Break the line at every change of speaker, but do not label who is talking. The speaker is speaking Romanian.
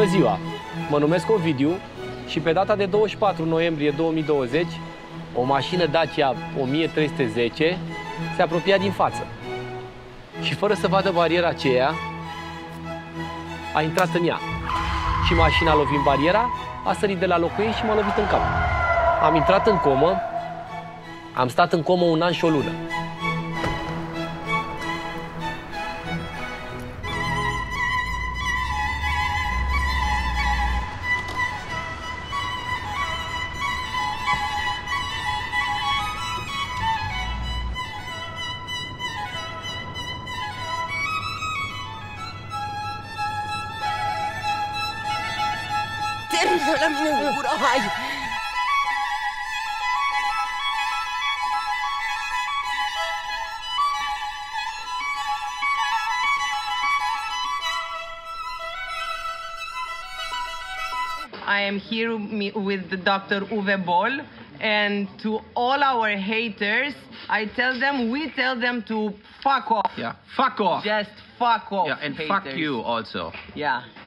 Bună ziua! Mă numesc Ovidiu și pe data de 24 noiembrie 2020 o mașină Dacia 1310 se apropia din față și fără să vadă bariera aceea a intrat în ea și mașina, lovind bariera, a sărit de la locul ei și m-a lovit în cap. Am intrat în comă, am stat în comă 1 an și o lună.
Termină la mine în gură, hai!
I am here with the Dr. Uwe Boll, and to all our haters, we tell them to fuck off.
Yeah, fuck off.
Just fuck off.
Yeah, and
haters.
fuck you also.
Yeah.